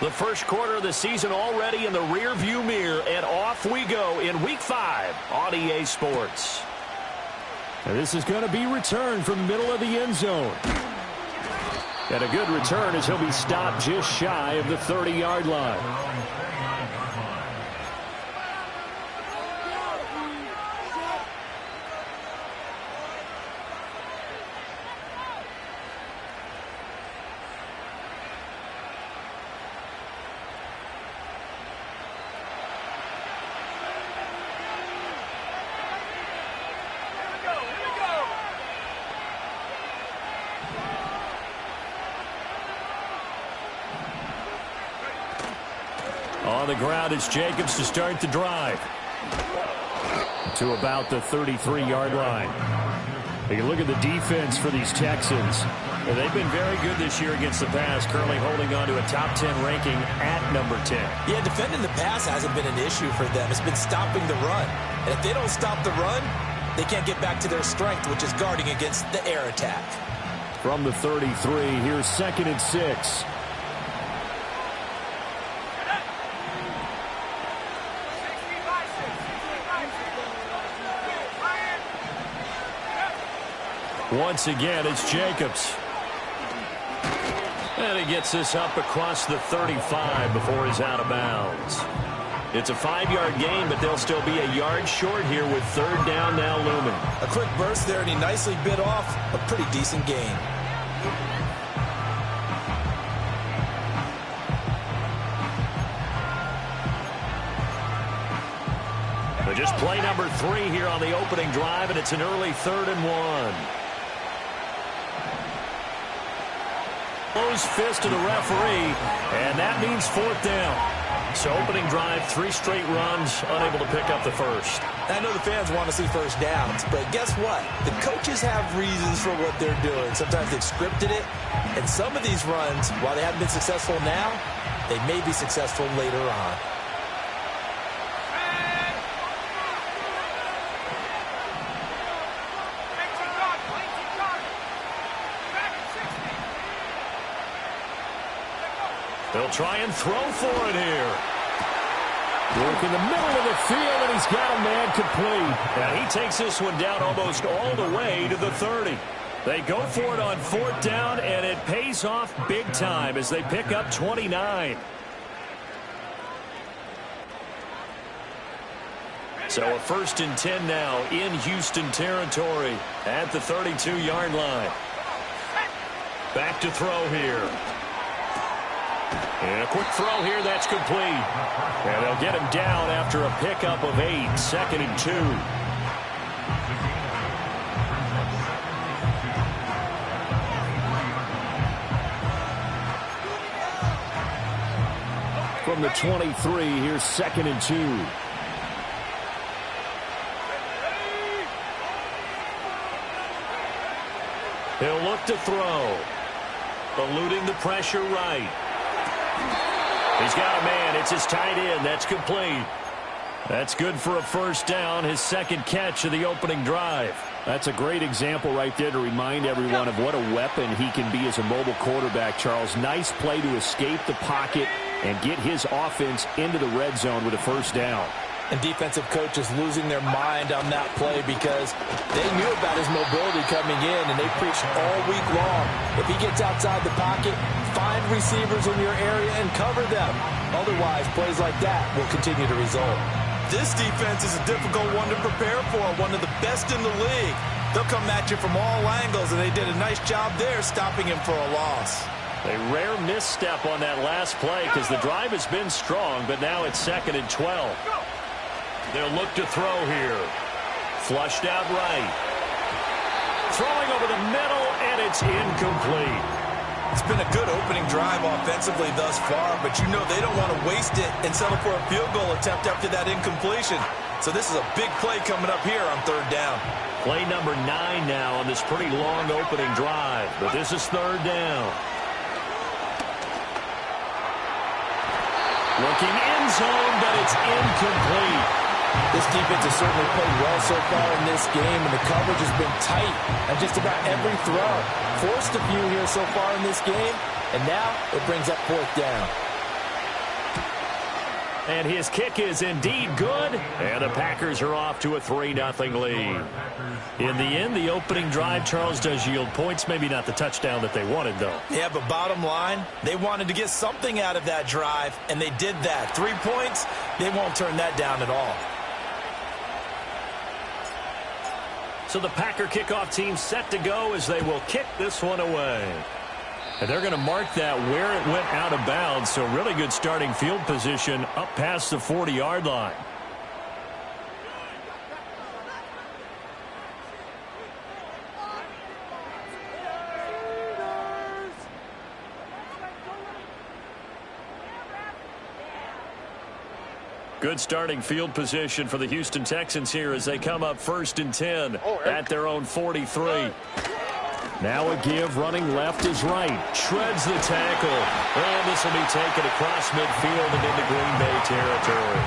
The first quarter of the season already in the rearview mirror, and off we go in Week 5 on EA Sports. And this is going to be returned from the middle of the end zone. And a good return as he'll be stopped just shy of the 30-yard line. On the ground, it's Jacobs to start the drive. To about the 33-yard line. Take a look at the defense for these Texans. They've been very good this year against the pass, currently holding on to a top 10 ranking at number 10. Yeah, defending the pass hasn't been an issue for them. It's been stopping the run. And if they don't stop the run, they can't get back to their strength, which is guarding against the air attack. From the 33, here's 2nd and 6. Once again, it's Jacobs. And he gets this up across the 35 before he's out of bounds. It's a 5-yard gain, but they'll still be a yard short here with 3rd down now looming. A quick burst there, and he nicely bit off a pretty decent gain. But just play number 3 here on the opening drive, and it's an early 3rd and 1. Close fist to the referee, and that means 4th down. So opening drive, 3 straight runs, unable to pick up the first. I know the fans want to see first downs, but guess what? The coaches have reasons for what they're doing. Sometimes they've scripted it, and some of these runs, while they haven't been successful now, they may be successful later on. They'll try and throw for it here. Work in the middle of the field, and he's got a man complete. And he takes this one down almost all the way to the 30. They go for it on 4th down, and it pays off big time as they pick up 29. So a 1st and 10 now in Houston territory at the 32-yard line. Back to throw here. And a quick throw here, that's complete. And they'll get him down after a pickup of 8, 2nd and 2. From the 23, here's 2nd and 2. He'll look to throw. Eluding the pressure right. He's got a man. It's his tight end. That's complete. That's good for a 1st down, his 2nd catch of the opening drive. That's a great example right there to remind everyone of what a weapon he can be as a mobile quarterback, Charles. Nice play to escape the pocket and get his offense into the red zone with a 1st down. And defensive coaches losing their mind on that play because they knew about his mobility coming in, and they preached all week long. If he gets outside the pocket, find receivers in your area and cover them. Otherwise, plays like that will continue to result. This defense is a difficult one to prepare for, one of the best in the league. They'll come at you from all angles, and they did a nice job there stopping him for a loss. A rare misstep on that last play because the drive has been strong, but now it's 2nd and 12. They'll look to throw here. Flushed out right. Throwing over the middle, and it's incomplete. It's been a good opening drive offensively thus far, but you know they don't want to waste it and settle for a field goal attempt after that incompletion. So this is a big play coming up here on 3rd down. Play number 9 now on this pretty long opening drive, but this is 3rd down. Looking end zone, but it's incomplete. This defense has certainly played well so far in this game, and the coverage has been tight on just about every throw. Forced a few here so far in this game, and now it brings up 4th down. And his kick is indeed good. And the Packers are off to a 3-0 lead. In the end, the opening drive, Charles, does yield points. Maybe not the touchdown that they wanted, though. Yeah, but bottom line, they wanted to get something out of that drive, and they did that. 3 points, they won't turn that down at all. So the Packer kickoff team set to go as they will kick this one away. And they're going to mark that where it went out of bounds. So really good starting field position up past the 40-yard line. Good starting field position for the Houston Texans here as they come up 1st and 10 at their own 43. Now a give, running left is right. Shreds the tackle. And this will be taken across midfield and into Green Bay territory.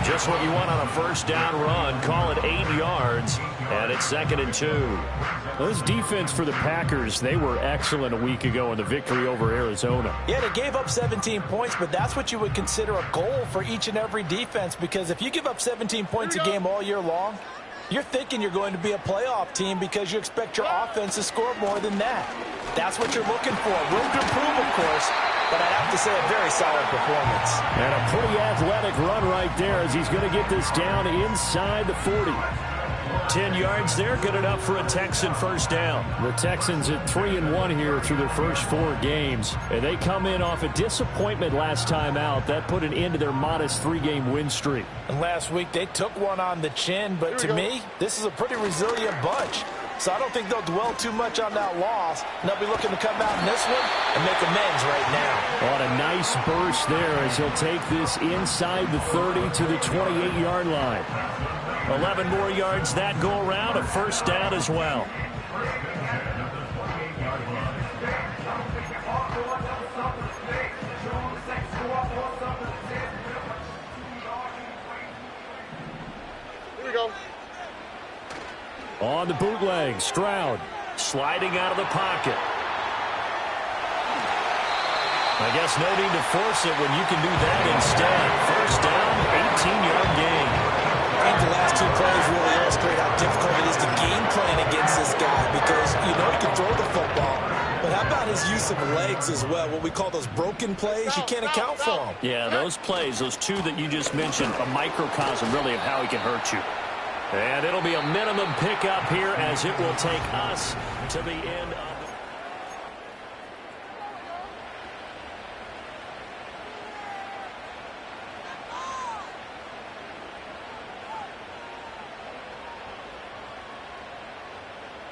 Just what you want on a first down run. Call it 8 yards. And it's 2nd and 2. Those defense for the Packers, they were excellent a week ago in the victory over Arizona. Yeah, they gave up 17 points, but that's what you would consider a goal for each and every defense, because if you give up 17 points a game all year long, you're thinking you're going to be a playoff team because you expect your offense to score more than that. That's what you're looking for. Room to improve, of course, but I'd have to say a very solid performance. And a pretty athletic run right there as he's going to get this down inside the 40. 10 yards there, good enough for a Texan first down. The Texans at 3-1 here through their first 4 games. And they come in off a disappointment last time out. That put an end to their modest 3-game win streak. And last week they took one on the chin, but to me, this is a pretty resilient bunch. So I don't think they'll dwell too much on that loss. And they'll be looking to come out in this one and make amends right now. On a nice burst there as he'll take this inside the 30 to the 28-yard line. 11 more yards that go around, a first down as well. Here we go. On the bootleg, Stroud. Sliding out of the pocket. I guess no need to force it when you can do that instead. First down, 18-yard gain. I think the last 2 plays really illustrate how difficult it is to game plan against this guy, because you know he can throw the football, but how about his use of legs as well? What we call those broken plays, you can't account for them. Yeah, those plays, those 2 that you just mentioned, a microcosm really of how he can hurt you. And it'll be a minimum pickup here as it will take us to the end of the...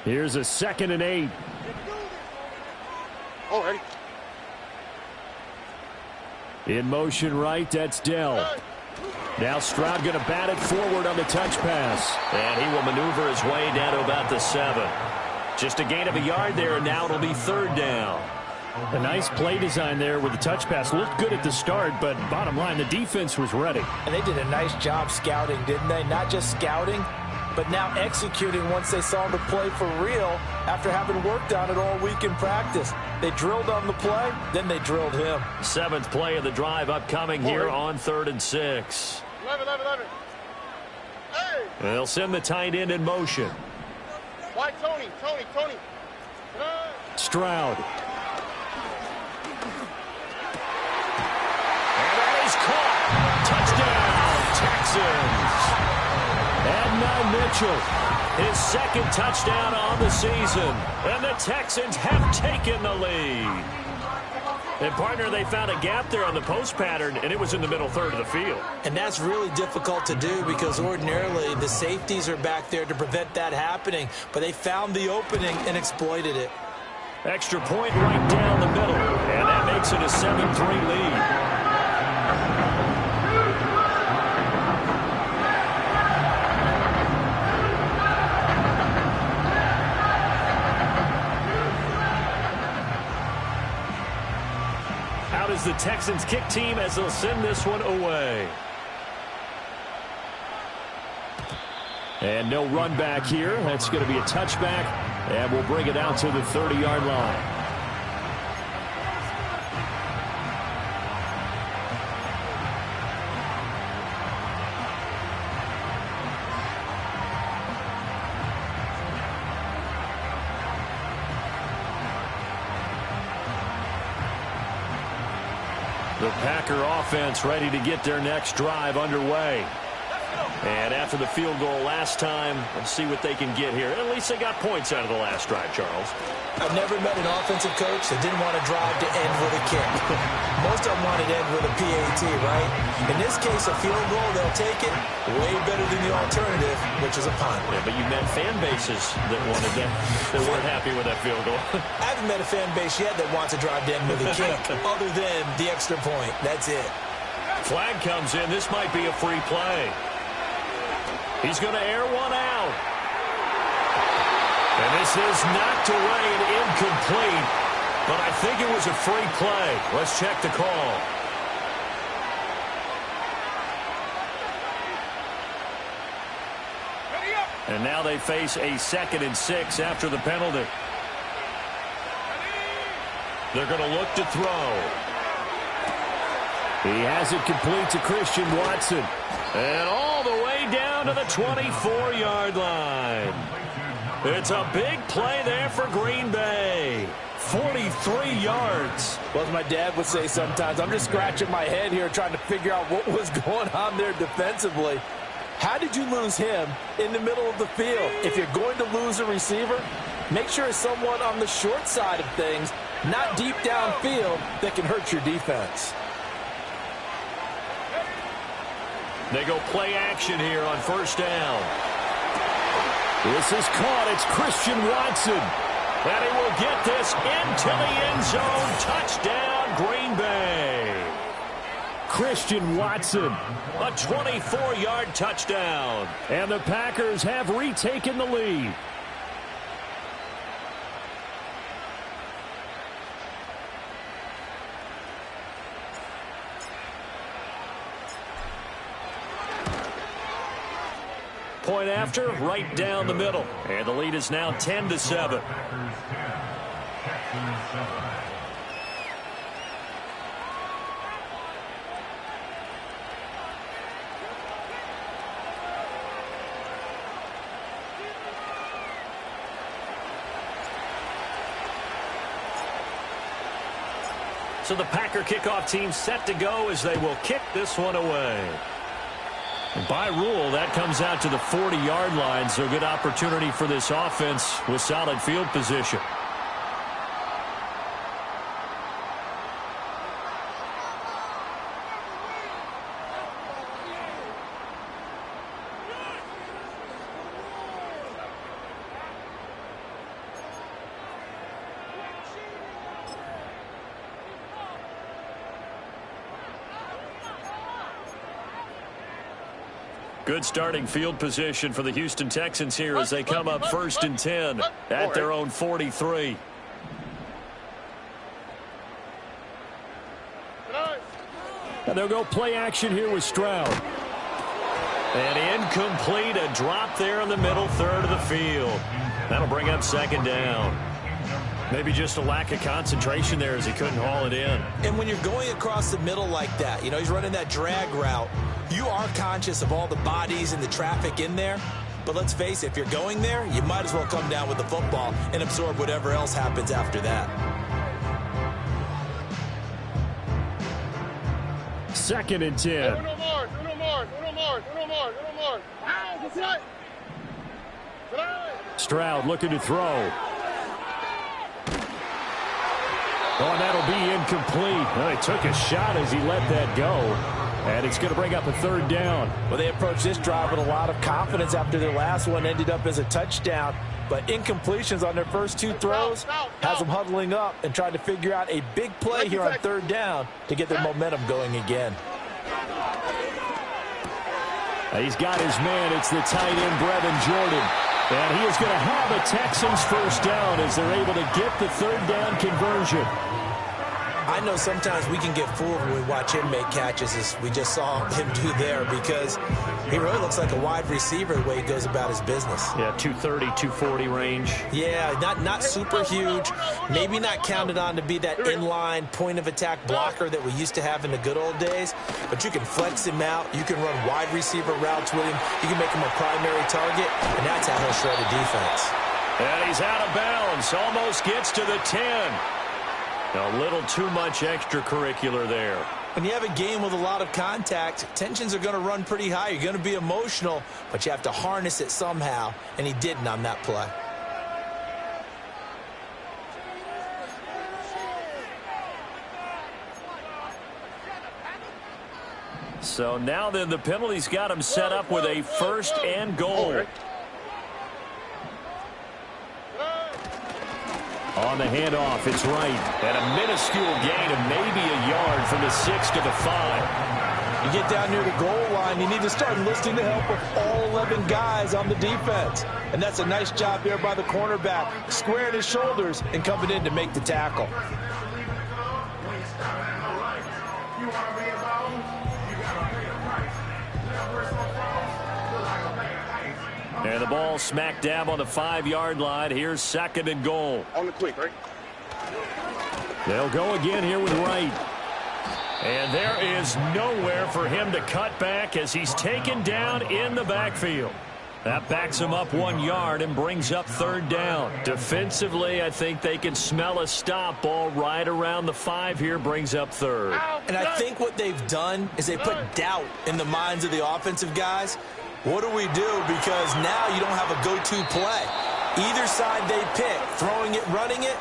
Here's a 2nd and 8. Already. In motion right, that's Dell. Now Stroud going to bat it forward on the touch pass. And he will maneuver his way down to about the 7. Just a gain of a yard there, and now it'll be 3rd down. A nice play design there with the touch pass. Looked good at the start, but bottom line, the defense was ready. And they did a nice job scouting, didn't they? Not just scouting, but now executing once they saw the play for real after having worked on it all week in practice. They drilled on the play, then they drilled him. 7th play of the drive upcoming here on 3rd and 6. 11. Hey! They'll send the tight end in motion. Why Tony? Stroud. And that is caught. Touchdown, Texans. Adnan Mitchell, his 2nd touchdown on the season. And the Texans have taken the lead. And, partner, they found a gap there on the post pattern, and it was in the middle 3rd of the field. And that's really difficult to do because ordinarily the safeties are back there to prevent that happening. But they found the opening and exploited it. Extra point right down the middle, and that makes it a 7-3 lead. Out is the Texans kick team as they'll send this one away. And no run back here. That's going to be a touchback, and we'll bring it out to the 30-yard line. The Packer offense ready to get their next drive underway. And after the field goal last time, let's see what they can get here. At least they got points out of the last drive, Charles. I've never met an offensive coach that didn't want to drive to end with a kick. Most of them wanted to end with a PAT, right? In this case, a field goal, they'll take it way better than the alternative, which is a punt. Yeah, but you met fan bases that wanted that, that weren't happy with that field goal. I haven't met a fan base yet that wants to drive to end with a kick, other than the extra point. That's it. Flag comes in. This might be a free play. He's going to air one out. And this is knocked away and incomplete. But I think it was a free play. Let's check the call. And now they face a 2nd and 6 after the penalty. They're going to look to throw. He has it complete to Christian Watson. And all the way down to the 24-yard line. It's a big play there for Green Bay. 43 yards. Well, as my dad would say sometimes, I'm just scratching my head here trying to figure out what was going on there defensively. How did you lose him in the middle of the field? If you're going to lose a receiver, make sure it's someone on the short side of things, not deep downfield, that can hurt your defense. They go play action here on first down. This is caught. It's Christian Watson. And he will get this into the end zone. Touchdown, Green Bay. Christian Watson. A 24-yard touchdown. And the Packers have retaken the lead. Point after, right down the middle. And the lead is now 10-7. So the Packer kickoff team set to go as they will kick this one away. By rule, that comes out to the 40-yard line, so good opportunity for this offense with solid field position. Good starting field position for the Houston Texans here as they come up 1st and 10 at their own 43. And they'll go play action here with Stroud. And incomplete, a drop there in the middle third of the field. That'll bring up 2nd down. Maybe just a lack of concentration there as he couldn't haul it in. And when you're going across the middle like that, you know, he's running that drag route, you are conscious of all the bodies and the traffic in there. But let's face it, if you're going there, you might as well come down with the football and absorb whatever else happens after that. 2nd and 10. Uno more. Stroud looking to throw. Oh, and that'll be incomplete. Well, he took a shot as he let that go. And it's going to bring up a 3rd down. Well, they approached this drive with a lot of confidence after their last one ended up as a touchdown. But incompletions on their first 2 throws has them huddling up and trying to figure out a big play here on 3rd down to get their momentum going again. He's got his man. It's the tight end, Brevin Jordan. And he is going to have a Texans 1st down as they're able to get the 3rd down conversion. I know sometimes we can get fooled when we watch him make catches, as we just saw him do there, because he really looks like a wide receiver the way he goes about his business. Yeah, 230, 240 range. Yeah, not super huge, maybe not counted on to be that inline point-of-attack blocker that we used to have in the good old days, but you can flex him out, you can run wide receiver routes with him, you can make him a primary target, and that's how he'll shred a defense. And he's out of bounds, almost gets to the 10. A little too much extracurricular there. When you have a game with a lot of contact, tensions are going to run pretty high. You're going to be emotional, but you have to harness it somehow, and he didn't on that play. So now then the penalty's got him set up with a 1st and goal. On the handoff, it's Wright. And a minuscule gain of maybe a yard from the 6 to the 5. You get down near the goal line, you need to start enlisting the help of all 11 guys on the defense. And that's a nice job there by the cornerback, squaring his shoulders and coming in to make the tackle. And the ball smack dab on the 5-yard line. Here's 2nd and goal. On the quick, right? They'll go again here with Wright. And there is nowhere for him to cut back as he's taken down in the backfield. That backs him up 1 yard and brings up 3rd down. Defensively, I think they can smell a stop. Ball right around the 5 here, brings up 3rd. And I think what they've done is they put doubt in the minds of the offensive guys. What do we do? Because now you don't have a go-to play. Either side they pick, throwing it, running it,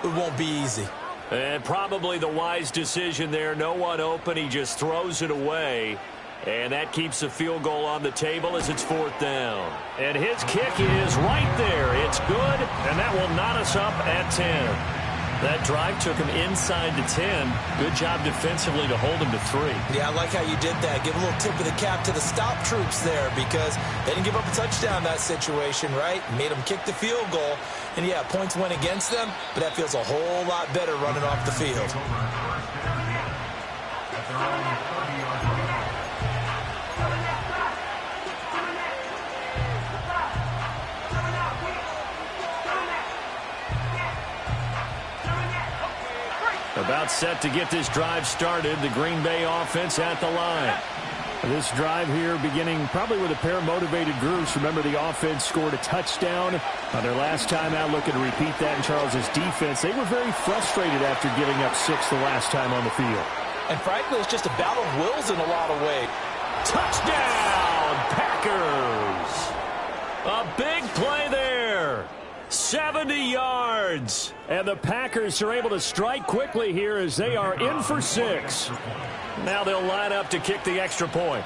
it won't be easy. And probably the wise decision there. No one open. He just throws it away. And that keeps the field goal on the table as it's 4th down. And his kick is right there. It's good, and that will knot us up at 10. That drive took him inside the 10. Good job defensively to hold him to 3. Yeah, I like how you did that. Give a little tip of the cap to the stop troops there because they didn't give up a touchdown in that situation, right? Made them kick the field goal. And, yeah, points went against them, but that feels a whole lot better running off the field. About set to get this drive started. The Green Bay offense at the line. This drive here beginning probably with a pair of motivated groups. Remember, the offense scored a touchdown on their last time out. Looking to repeat that in Charles's defense. They were very frustrated after giving up 6 the last time on the field. And frankly, it's just a battle of wills in a lot of ways. Touchdown, Packers! A big play there. 70 yards. And the Packers are able to strike quickly here as they are in for 6. Now they'll line up to kick the extra point.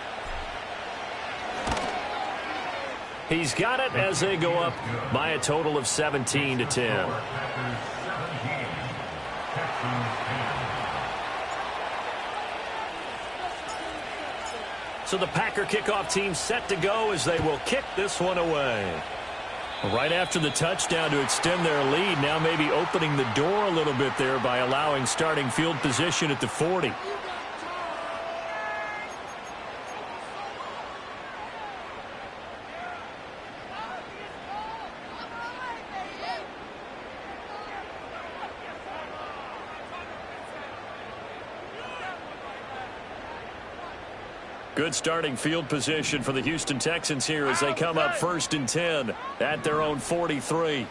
He's got it as they go up by a total of 17 to 10. So the Packer kickoff team set to go as they will kick this one away. Right after the touchdown to extend their lead, now maybe opening the door a little bit there by allowing starting field position at the 40. Good starting field position for the Houston Texans here as they come up 1st and 10 at their own 43.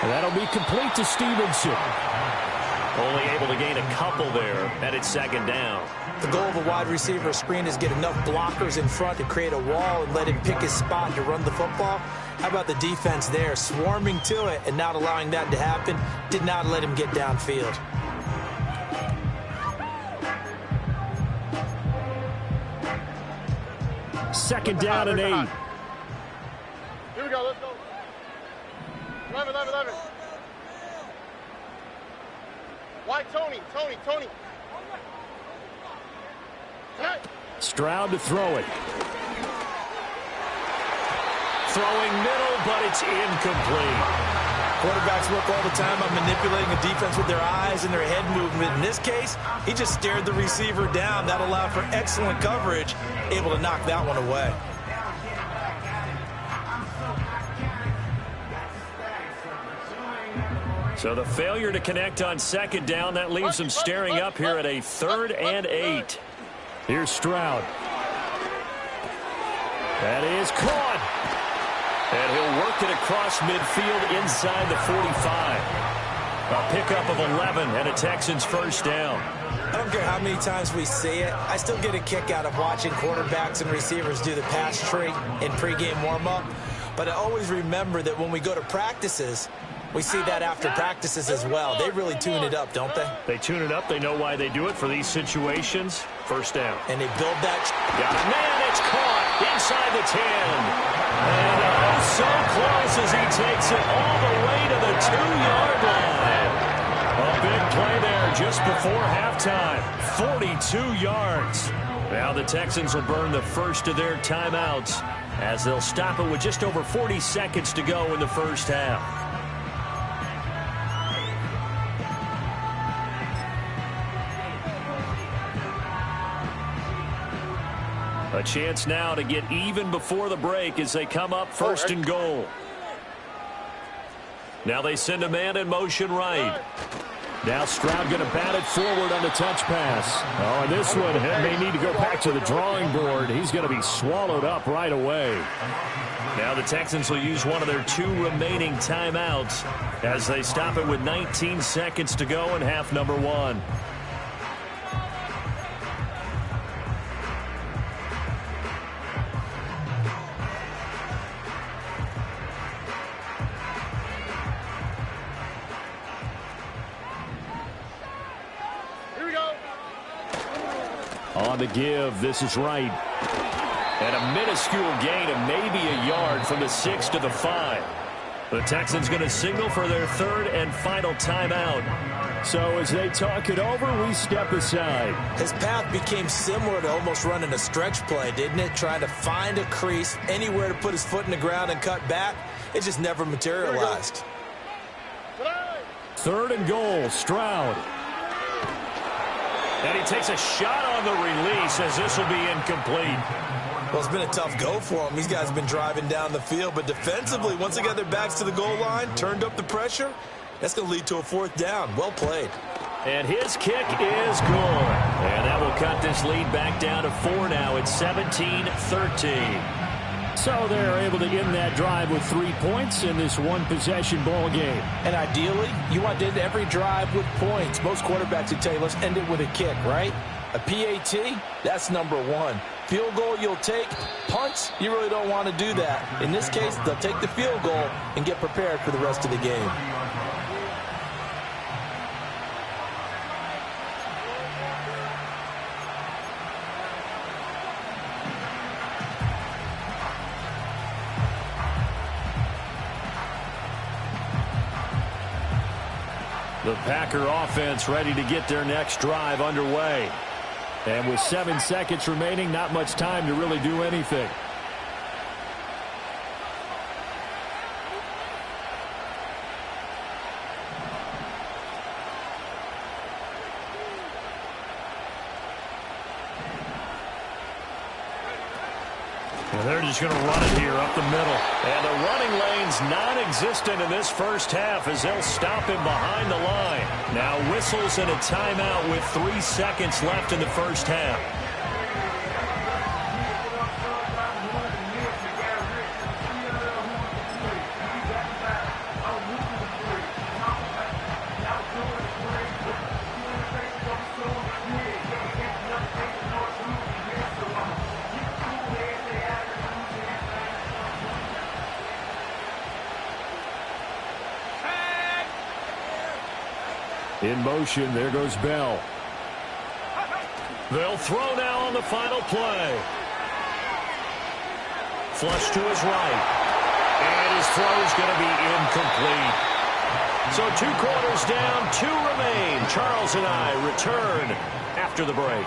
That'll be complete to Stevenson. Only able to gain a couple there, and it's 2nd down. The goal of a wide receiver screen is get enough blockers in front to create a wall and let him pick his spot to run the football. How about the defense there, swarming to it and not allowing that to happen? Did not let him get downfield. Second down and 8. Here we go, let's go. 11. Why Tony? Hey. Stroud to throw it. Throwing middle, but it's incomplete. Quarterbacks work all the time on manipulating a defense with their eyes and their head movement. In this case, he just stared the receiver down. That allowed for excellent coverage, able to knock that one away. So the failure to connect on second down, that leaves them staring up here at a 3rd and 8. Here's Stroud. That is caught. And he'll work it across midfield inside the 45. A pickup of 11 and a Texans first down. I don't care how many times we see it. I still get a kick out of watching quarterbacks and receivers do the pass tree in pregame warm-up. But I always remember that when we go to practices, we see that after practices as well. They really tune it up, don't they? They tune it up. They know why they do it for these situations. First down. And they build that. Got it. Man, it's caught inside the 10. And so close as he takes it all the way to the 2-yard line. A big play there just before halftime. 42 yards. Now the Texans will burn the first of their timeouts as they'll stop it with just over 40 seconds to go in the first half. A chance now to get even before the break as they come up 1st and goal. Now they send a man in motion right. Now Stroud going to bat it forward on the touch pass. Oh, and this one may need to go back to the drawing board. He's going to be swallowed up right away. Now the Texans will use one of their 2 remaining timeouts as they stop it with 19 seconds to go in half number 1. On the give, this is right. And a minuscule gain of maybe a yard from the 6 to the 5. The Texans going to signal for their 3rd and final timeout. So as they talk it over, we step aside. His path became similar to almost running a stretch play, didn't it? Trying to find a crease, anywhere to put his foot in the ground and cut back. It just never materialized. 3rd and goal, Stroud. And he takes a shot on the release as this will be incomplete. Well, it's been a tough go for him. These guys have been driving down the field, but defensively, once they got their backs to the goal line, turned up the pressure, that's going to lead to a 4th down. Well played. And his kick is good. And that will cut this lead back down to 4 now. It's 17-13. So they're able to end that drive with 3 points in this one-possession ball game. And ideally, you want to end every drive with points. Most quarterbacks would tell you, let's end it with a kick, right? A PAT, that's number 1. Field goal you'll take. Punts, you really don't want to do that. In this case, they'll take the field goal and get prepared for the rest of the game. The Packer offense ready to get their next drive underway. And with 7 seconds remaining, not much time to really do anything. And they're just going to run it here up the middle. And the running lane's non-existent in this first half as they'll stop him behind the line. Now whistles and a timeout with 3 seconds left in the first half. In motion, there goes Bell. They'll throw now on the final play. Flush to his right. And his throw is going to be incomplete. So 2 quarters down, 2 remain. Charles and I return after the break.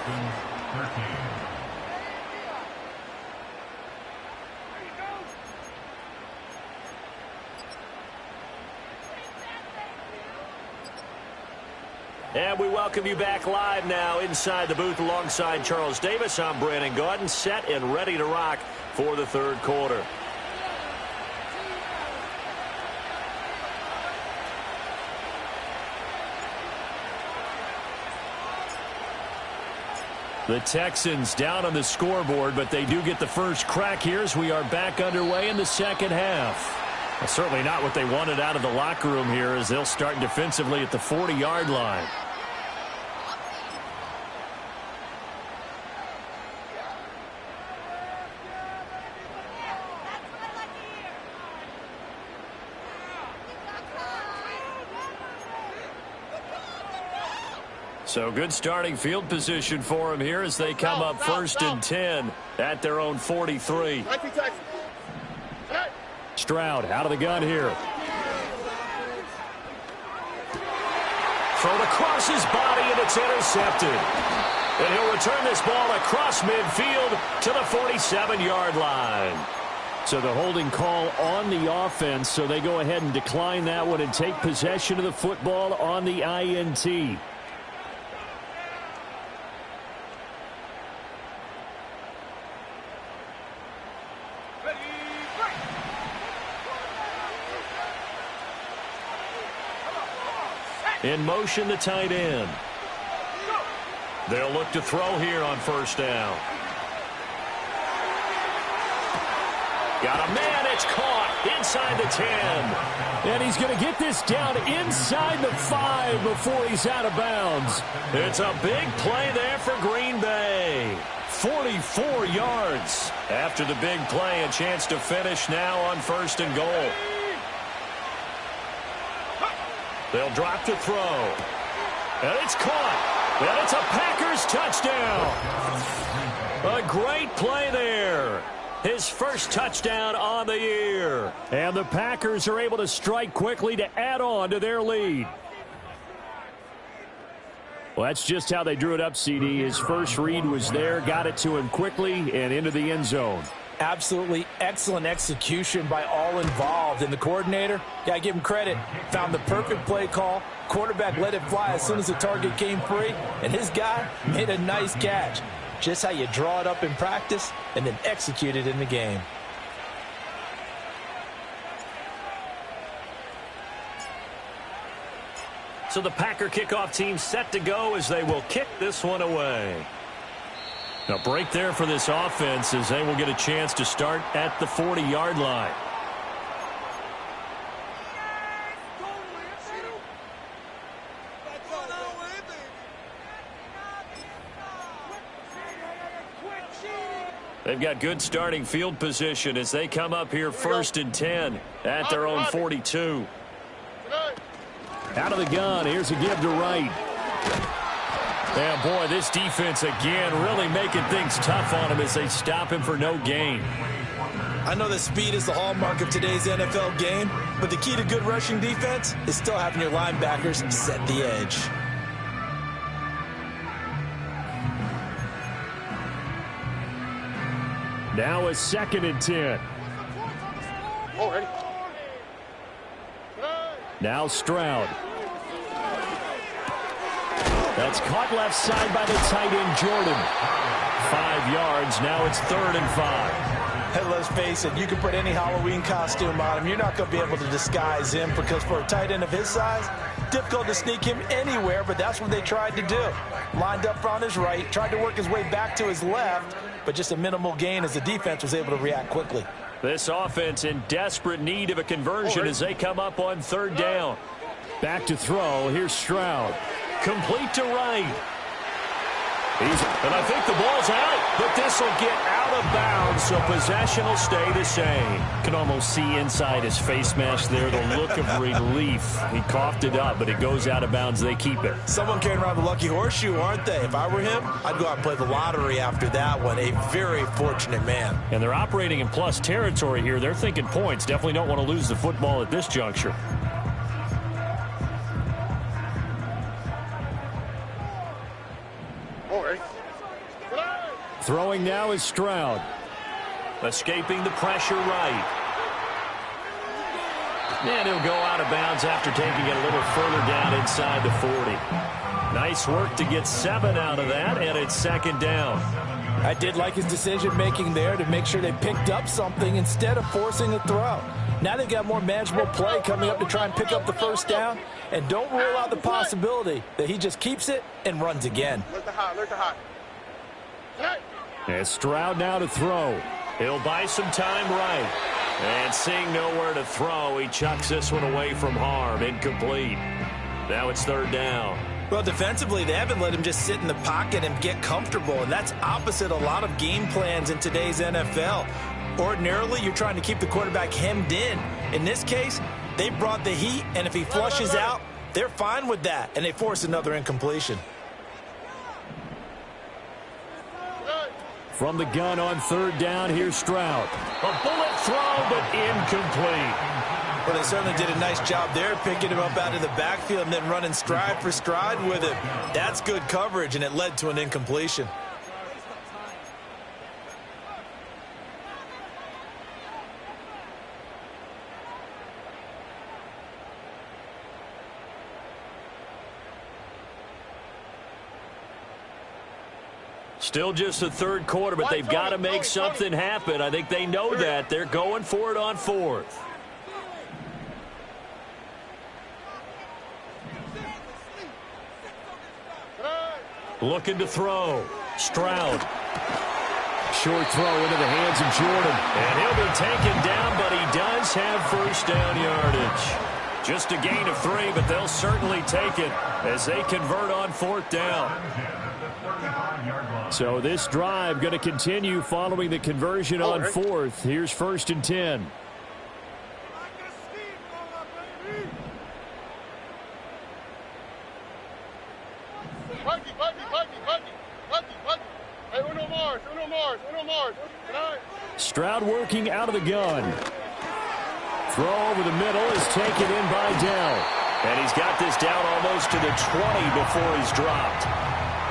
And we welcome you back live now inside the booth alongside Charles Davis. I'm Brandon Gaudin, set and ready to rock for the 3rd quarter. The Texans down on the scoreboard, but they do get the first crack here as we are back underway in the second half. Well, certainly not what they wanted out of the locker room here as they'll start defensively at the 40-yard line. So good starting field position for them here as they come up first and 10 at their own 43. Stroud out of the gun here. Thrown across his body, and it's intercepted. And he'll return this ball across midfield to the 47-yard line. So the holding call on the offense, so they go ahead and decline that one and take possession of the football on the INT. In motion, the tight end. They'll look to throw here on first down. Got a man. It's caught inside the 10. And he's going to get this down inside the 5 before he's out of bounds. It's a big play there for Green Bay. 44 yards. After the big play, a chance to finish now on first and goal. They'll drop to throw. And it's caught. And it's a Packers touchdown. A great play there. His first touchdown on the year. And the Packers are able to strike quickly to add on to their lead. Well, that's just how they drew it up, CD. His first read was there, got it to him quickly, and into the end zone. Absolutely excellent execution by all involved. And the coordinator, got to give him credit, found the perfect play call. Quarterback let it fly as soon as the target came free. And his guy made a nice catch. Just how you draw it up in practice and then execute it in the game. So the Packer kickoff team set to go as they will kick this one away. Now break there for this offense as they will get a chance to start at the 40-yard line. They've got good starting field position as they come up here first and 10 at their own 42. Out of the gun, here's a give to Wright. Yeah, boy, this defense again really making things tough on him as they stop him for no gain. I know that speed is the hallmark of today's NFL game, but the key to good rushing defense is still having your linebackers set the edge. Now a second and 10. Already. Now Stroud. That's caught left side by the tight end, Jordan. 5 yards. Now it's 3rd and 5. Hey, let's face it, you can put any Halloween costume on him. You're not going to be able to disguise him because for a tight end of his size, difficult to sneak him anywhere, but that's what they tried to do. Lined up on his right, tried to work his way back to his left, but just a minimal gain as the defense was able to react quickly. This offense in desperate need of a conversion as they come up on 3rd down. Back to throw. Here's Stroud. Complete to Wright. And I think the ball's out, but this will get out of bounds, so possession will stay the same. Can almost see inside his face mask there the look of relief. He coughed it up, but it goes out of bounds. They keep it. Someone carrying around the lucky horseshoe, aren't they? If I were him, I'd go out and play the lottery after that one. A very fortunate man. And they're operating in plus territory here. They're thinking points. Definitely don't want to lose the football at this juncture. Throwing now is Stroud. Escaping the pressure right. And he'll go out of bounds after taking it a little further down inside the 40. Nice work to get 7 out of that, and it's 2nd down. I did like his decision-making there to make sure they picked up something instead of forcing a throw. Now they've got more manageable play coming up to try and pick up the first down, and don't rule out the possibility that he just keeps it and runs again. Look the hot. And Stroud now to throw. He'll buy some time right. And seeing nowhere to throw, he chucks this one away from harm. Incomplete. Now it's third down. Well, defensively, they haven't let him just sit in the pocket and get comfortable, and that's opposite a lot of game plans in today's NFL. Ordinarily, you're trying to keep the quarterback hemmed in. In this case, they brought the heat, and if he flushes out, they're fine with that, and they force another incompletion. From the gun on third down, here's Stroud. A bullet throw, but incomplete. Well, they certainly did a nice job there, picking him up out of the backfield and then running stride for stride with him. That's good coverage, and it led to an incompletion. Still just the third quarter, but they've got to make something happen. I think they know that. They're going for it on fourth. Looking to throw. Stroud. Short throw into the hands of Jordan. And he'll be taken down, but he does have first down yardage. Just a gain of 3, but they'll certainly take it as they convert on fourth down. So this drive going to continue following the conversion on fourth. Here's first and 10. Stroud working out of the gun. Throw over the middle is taken in by Dell. And he's got this down almost to the 20 before he's dropped.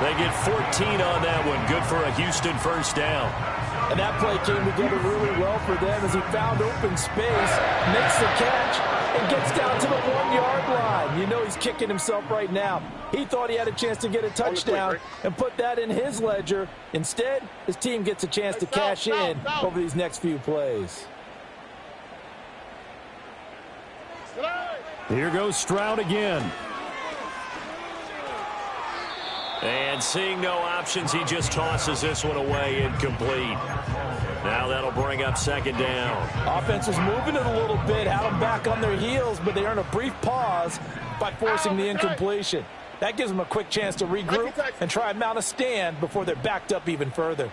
They get 14 on that one. Good for a Houston first down. And that play came together really well for them as he found open space, makes the catch, and gets down to the 1-yard line. You know he's kicking himself right now. He thought he had a chance to get a touchdown and put that in his ledger. Instead, his team gets a chance to cash in over these next few plays. Here goes Stroud again. And seeing no options, he just tosses this one away, incomplete. Now that'll bring up second down. Offense is moving it a little bit, had them back on their heels, but they earn a brief pause by forcing the incompletion. That gives them a quick chance to regroup and try and mount a stand before they're backed up even further.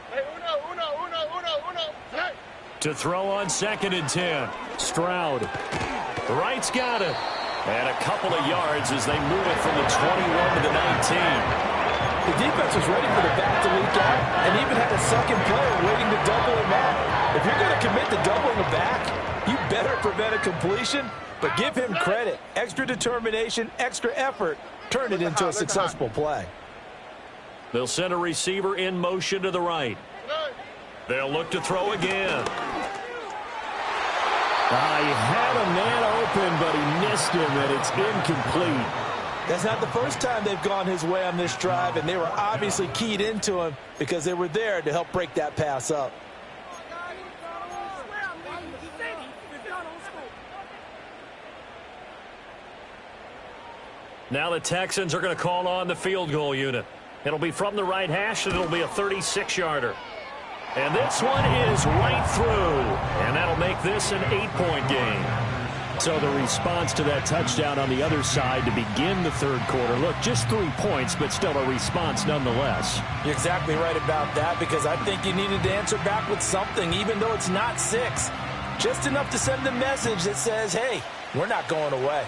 To throw on second and 10. Stroud. Wright's got it. And a couple of yards as they move it from the 21 to the 19. The defense was ready for the back to leak out and even had a second player waiting to double him up. If you're going to commit to doubling a back, you better prevent a completion, but give him credit. Extra determination, extra effort, turn it into a successful play. They'll send a receiver in motion to the right. They'll look to throw again. He had a man open, but he missed him, and it's incomplete. That's not the first time they've gone his way on this drive, and they were obviously keyed into him because they were there to help break that pass up. Now the Texans are going to call on the field goal unit. It'll be from the right hash, and it'll be a 36-yarder. And this one is right through, and that'll make this an 8-point game. So the response to that touchdown on the other side to begin the third quarter. Look, just 3 points, but still a response nonetheless. You're exactly right about that because I think you needed to answer back with something, even though it's not 6. Just enough to send a message that says, hey, we're not going away.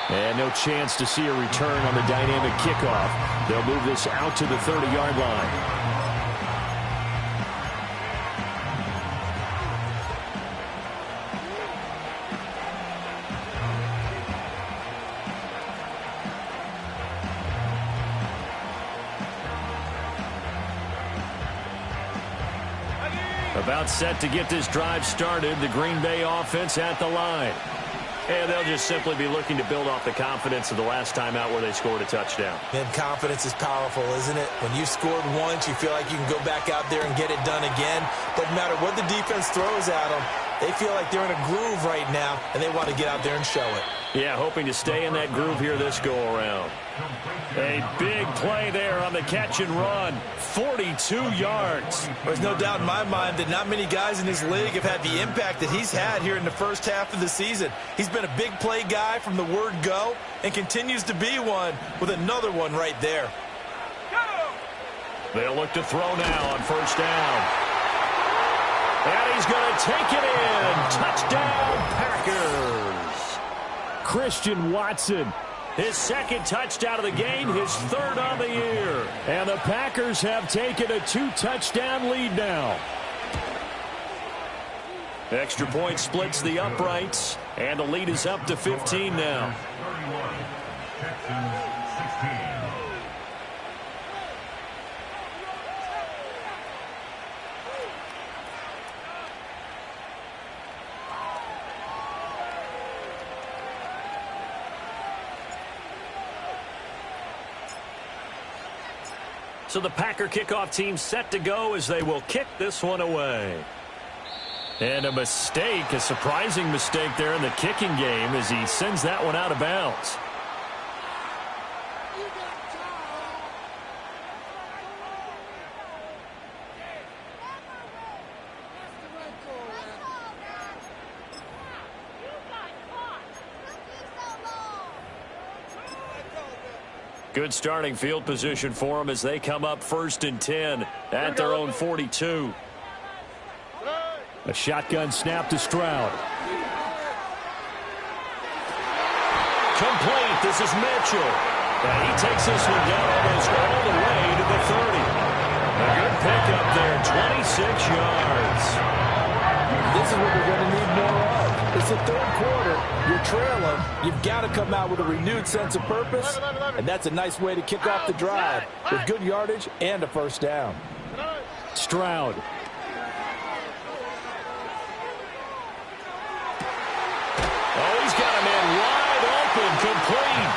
And no chance to see a return on the dynamic kickoff. They'll move this out to the 30-yard line. About set to get this drive started, the Green Bay offense at the line. And they'll just simply be looking to build off the confidence of the last time out where they scored a touchdown. And confidence is powerful, isn't it? When you've scored once, you feel like you can go back out there and get it done again. Doesn't matter what the defense throws at them. They feel like they're in a groove right now, and they want to get out there and show it. Yeah, hoping to stay in that groove here this go-around. A big play there on the catch and run. 42 yards. There's no doubt in my mind that not many guys in this league have had the impact that he's had here in the first half of the season. He's been a big play guy from the word go and continues to be one with another one right there. They'll look to throw now on first down. And he's going to take it in. Touchdown, Packers. Christian Watson. His second touchdown of the game, his third on the year. And the Packers have taken a 2-touchdown lead now. Extra point splits the uprights, and the lead is up to 15 now. So the Packer kickoff team set to go as they will kick this one away. And a mistake, a surprising mistake there in the kicking game as he sends that one out of bounds. Good starting field position for them as they come up 1st and 10 at their own 42. A shotgun snap to Stroud. Complete. This is Mitchell. And he takes this one down almost all the way to the 30. A good pickup there, 26 yards. This is what we're going to need more of. It's the third quarter. You're trailing. You've got to come out with a renewed sense of purpose, and that's a nice way to kick off the drive with good yardage and a first down. Stroud. Oh, he's got a man wide open, complete.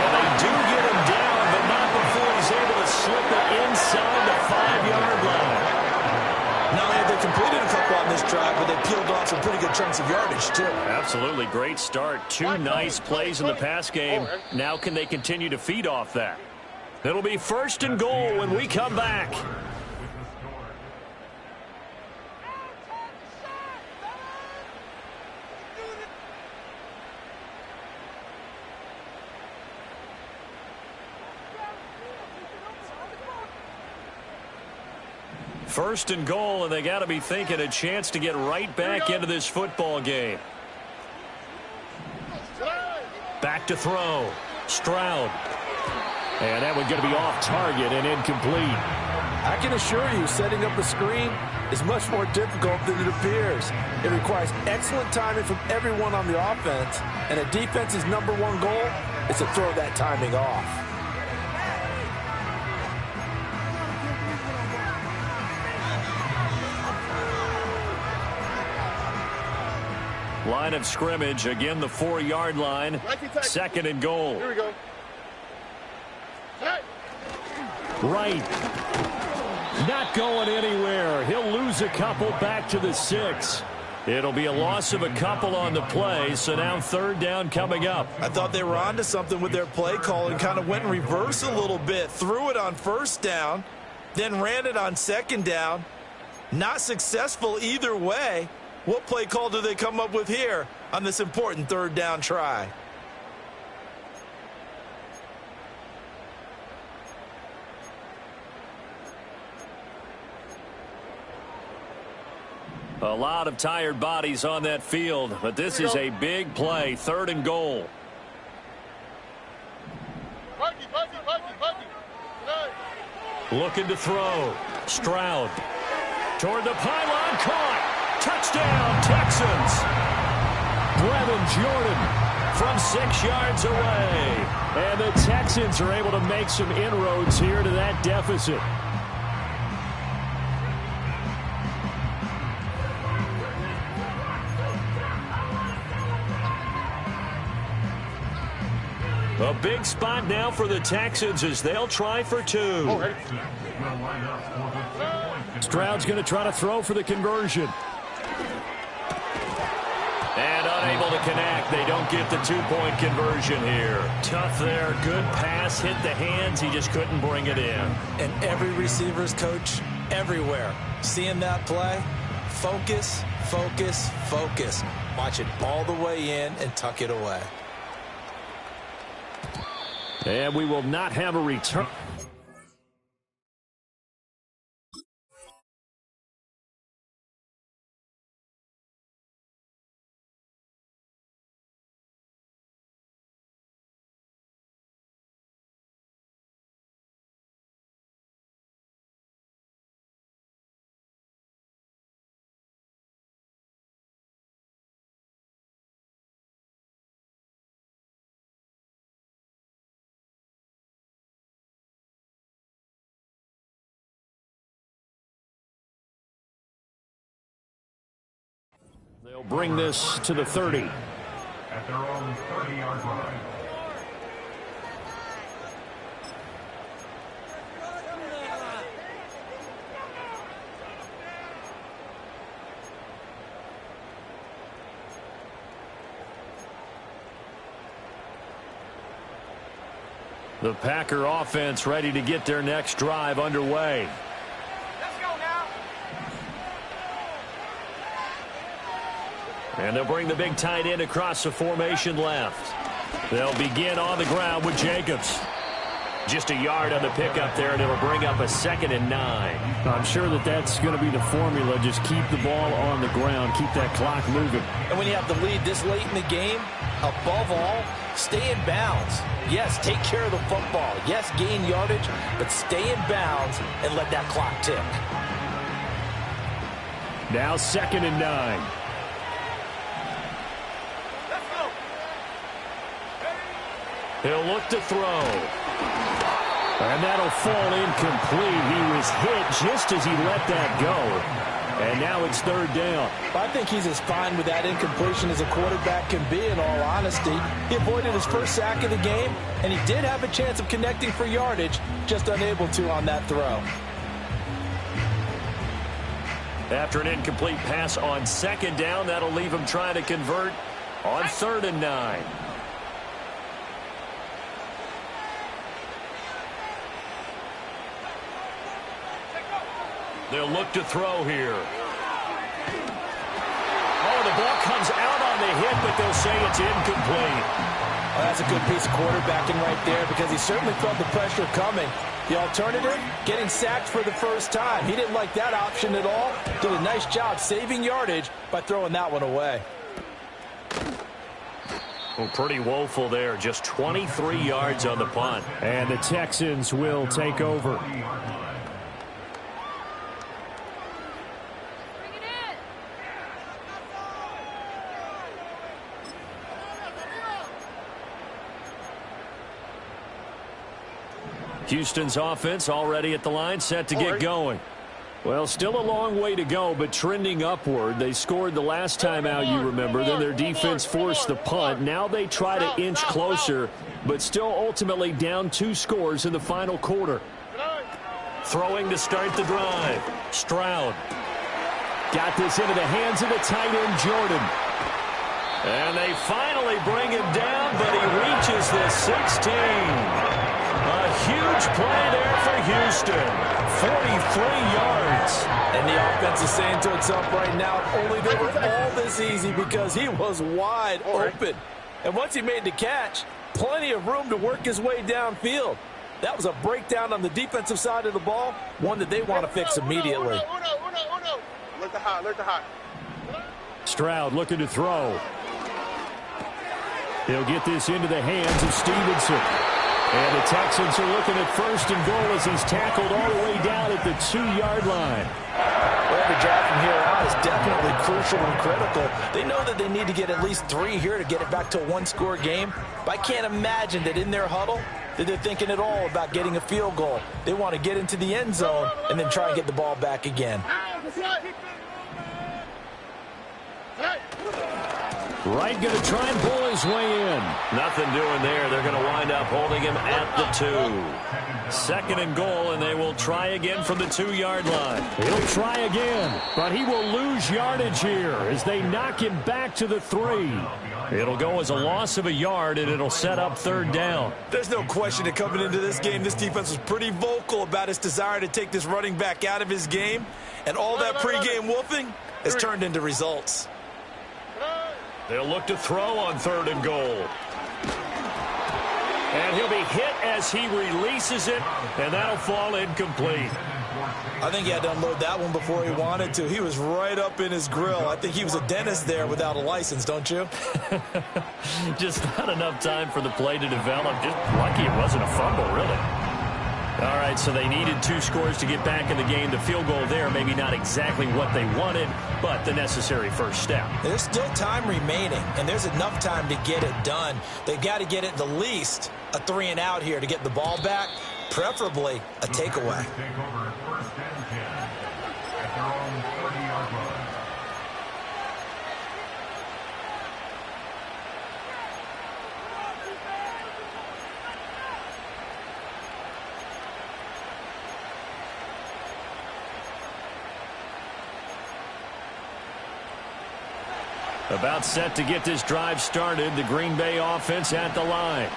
And they do get him down, but not before he's able to slip it inside the 5-yard line. Not only have they completed a couple on this drive, but they peeled off some pretty good chunks of yardage, too. Absolutely great start. 2 nice plays in the pass game. Now can they continue to feed off that? It'll be 1st and goal when we come back. First and goal, and they got to be thinking a chance to get right back into this football game. Back to throw. Stroud. And that one's going to be off target and incomplete. I can assure you, setting up a screen is much more difficult than it appears. It requires excellent timing from everyone on the offense, and a defense's #1 goal is to throw that timing off. Line of scrimmage, again the 4-yard line. 2nd and goal. Here we go. Right. Not going anywhere. He'll lose a couple back to the 6. It'll be a loss of a couple on the play, so now 3rd down coming up. I thought they were onto something with their play call and kind of went in reverse a little bit. Threw it on 1st down, then ran it on 2nd down. Not successful either way. What play call do they come up with here on this important 3rd down try? A lot of tired bodies on that field, but this is a big play. 3rd and goal. Looking to throw. Stroud. Toward the pylon, caught. Touchdown, Texans. Brevin Jordan From 6 yards away. And the Texans are able to make some inroads here to that deficit. A big spot now for the Texans as they'll try for 2. Stroud's going to try to throw for the conversion. And unable to connect. They don't get the two-point conversion here. Tough there. Good pass. Hit the hands. He just couldn't bring it in. And every receiver's coach everywhere. Seeing that play, focus, focus, focus. Watch it all the way in and tuck it away. And we will not have a return. They'll bring this to the 30. At their own 30-yard line. The Packer offense ready to get their next drive underway. And they'll bring the big tight end across the formation left. They'll begin on the ground with Jacobs. Just a yard on the pickup there, and it'll bring up a 2nd and 9. I'm sure that's going to be the formula. Just keep the ball on the ground. Keep that clock moving. And when you have the lead this late in the game, above all, stay in bounds. Yes, take care of the football. Yes, gain yardage, but stay in bounds and let that clock tick. Now 2nd and 9. He'll look to throw. And that'll fall incomplete. He was hit just as he let that go. And now it's 3rd down. I think he's as fine with that incompletion as a quarterback can be, in all honesty. He avoided his first sack of the game, and he did have a chance of connecting for yardage, just unable to on that throw. After an incomplete pass on 2nd down, that'll leave him trying to convert on 3rd and 9. They'll look to throw here. Oh, the ball comes out on the hit, but they'll say it's incomplete. Well, that's a good piece of quarterbacking right there because he certainly felt the pressure coming. The alternative, getting sacked for the first time. He didn't like that option at all. Did a nice job saving yardage by throwing that one away. Well, pretty woeful there. Just 23 yards on the punt. And the Texans will take over. Houston's offense already at the line, set to get going. Well, still a long way to go, but trending upward. They scored the last time out, you remember. Then their defense forced the punt. Now they try to inch closer, but still ultimately down 2 scores in the final quarter. Throwing to start the drive. Stroud. Got this into the hands of the tight end, Jordan. And they finally bring him down, but he reaches the 16. A huge play there for Houston. 43 yards. And the offense is saying to itself right now, only they were all this easy because he was wide open. And once he made the catch, plenty of room to work his way downfield. That was a breakdown on the defensive side of the ball, one that they want to fix immediately. Look the hot. Stroud looking to throw. He'll get this into the hands of Stevenson. And the Texans are looking at 1st and goal as he's tackled all the way down at the 2-yard line. Well, every drive from here out is definitely crucial and critical. They know that they need to get at least 3 here to get it back to a 1-score game. But I can't imagine that in their huddle that they're thinking at all about getting a field goal. They want to get into the end zone and then try and get the ball back again. Wright going to try and pull his way in. Nothing doing there. They're going to wind up holding him at the 2. 2nd and goal, and they will try again from the 2-yard line. He'll try again, but he will lose yardage here as they knock him back to the 3. It'll go as a loss of a yard, and it'll set up 3rd down. There's no question that coming into this game, this defense was pretty vocal about its desire to take this running back out of his game. And all that pregame wolfing has turned into results. They'll look to throw on 3rd and goal. And he'll be hit as he releases it, and that'll fall incomplete. I think he had to unload that one before he wanted to. He was right up in his grill. I think he was a dentist there without a license, don't you? Just not enough time for the play to develop. Just lucky it wasn't a fumble, really. All right, so they needed 2 scores to get back in the game. The field goal there, maybe not exactly what they wanted, but the necessary first step. There's still time remaining, and there's enough time to get it done. They've got to get it the least a 3 and out here to get the ball back, preferably a takeaway. Take over 1st and 10 at their own 30-yard line. About set to get this drive started, the Green Bay offense at the line.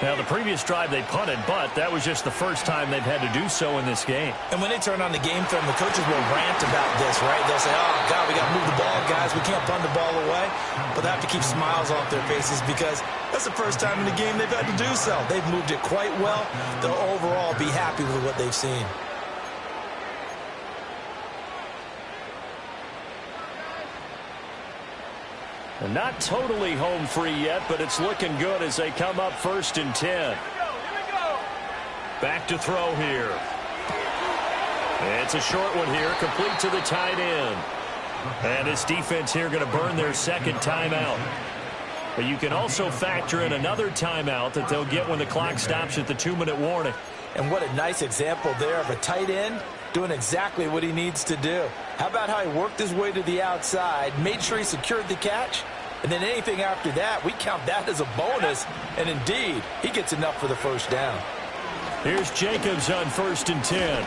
Now, the previous drive they punted, but that was just the first time they've had to do so in this game. And when they turn on the game film, the coaches will rant about this, right? They'll say, oh, God, we got to move the ball, guys. We can't punt the ball away. But they have to keep smiles off their faces because that's the first time in the game they've had to do so. They've moved it quite well. They'll overall be happy with what they've seen. And not totally home free yet, but it's looking good as they come up 1st and 10. Back to throw here. It's a short one here, complete to the tight end. And this defense here going to burn their 2nd timeout. But you can also factor in another timeout that they'll get when the clock stops at the 2-minute warning. And what a nice example there of a tight end doing exactly what he needs to do. How about how he worked his way to the outside, made sure he secured the catch, and then anything after that, we count that as a bonus. And indeed, he gets enough for the first down. Here's Jacobs on 1st and 10.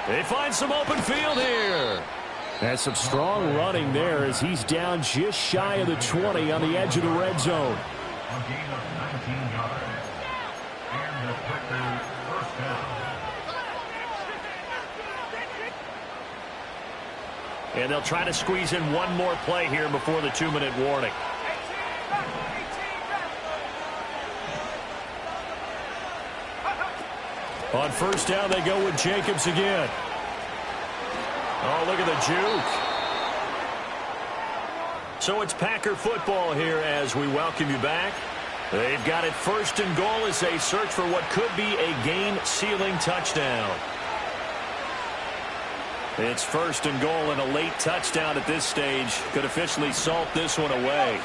They find some open field here. That's some strong running there as he's down just shy of the 20 on the edge of the red zone. A gain of 19 yards. And the Packers first down. And they'll try to squeeze in one more play here before the 2-minute warning. On 1st down, they go with Jacobs again. Oh, look at the juke. So it's Packer football here as we welcome you back. They've got it 1st and goal as they search for what could be a game-sealing touchdown. It's 1st and goal, and a late touchdown at this stage could officially salt this one away.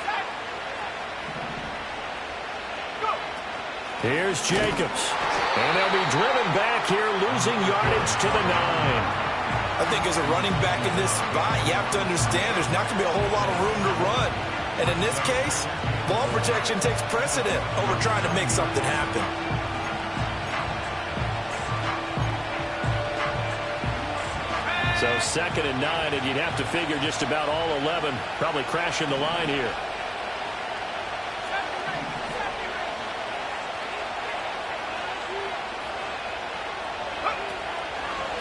Here's Jacobs. And they'll be driven back here, losing yardage to the 9. I think as a running back in this spot, you have to understand there's not going to be a whole lot of room to run. And in this case, ball protection takes precedent over trying to make something happen. So 2nd and 9, and you'd have to figure just about all 11 probably crashing the line here.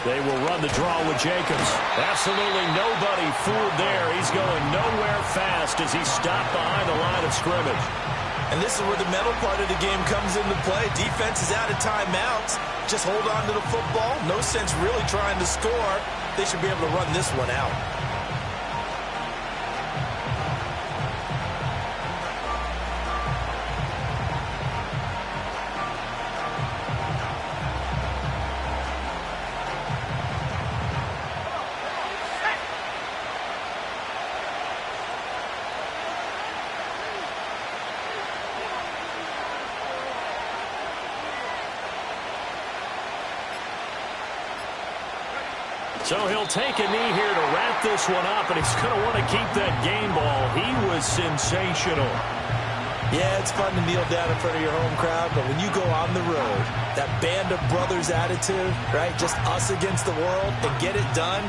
They will run the draw with Jacobs. Absolutely nobody fooled there. He's going nowhere fast as he's stopped behind the line of scrimmage. And this is where the mental part of the game comes into play. Defense is out of timeouts. Just hold on to the football. No sense really trying to score. They should be able to run this one out. So he'll take a knee here to wrap this one up, and he's going to want to keep that game ball. He was sensational. Yeah, it's fun to kneel down in front of your home crowd, but when you go on the road, that band of brothers attitude, right, just us against the world, and get it done,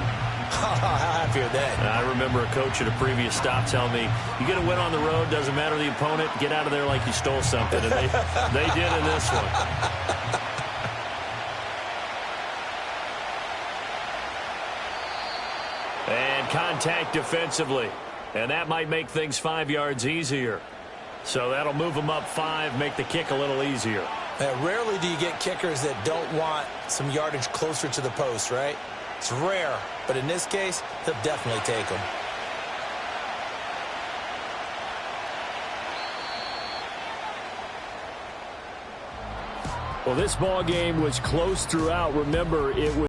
How happy are they? I remember a coach at a previous stop telling me, you get a win on the road, doesn't matter the opponent, get out of there like you stole something. And they did in this one. And contact defensively. And that might make things 5 yards easier. So that'll move them up 5, make the kick a little easier. Rarely do you get kickers that don't want some yardage closer to the post, right? It's rare, but in this case, he'll definitely take them. Well, this ball game was close throughout. Remember, it was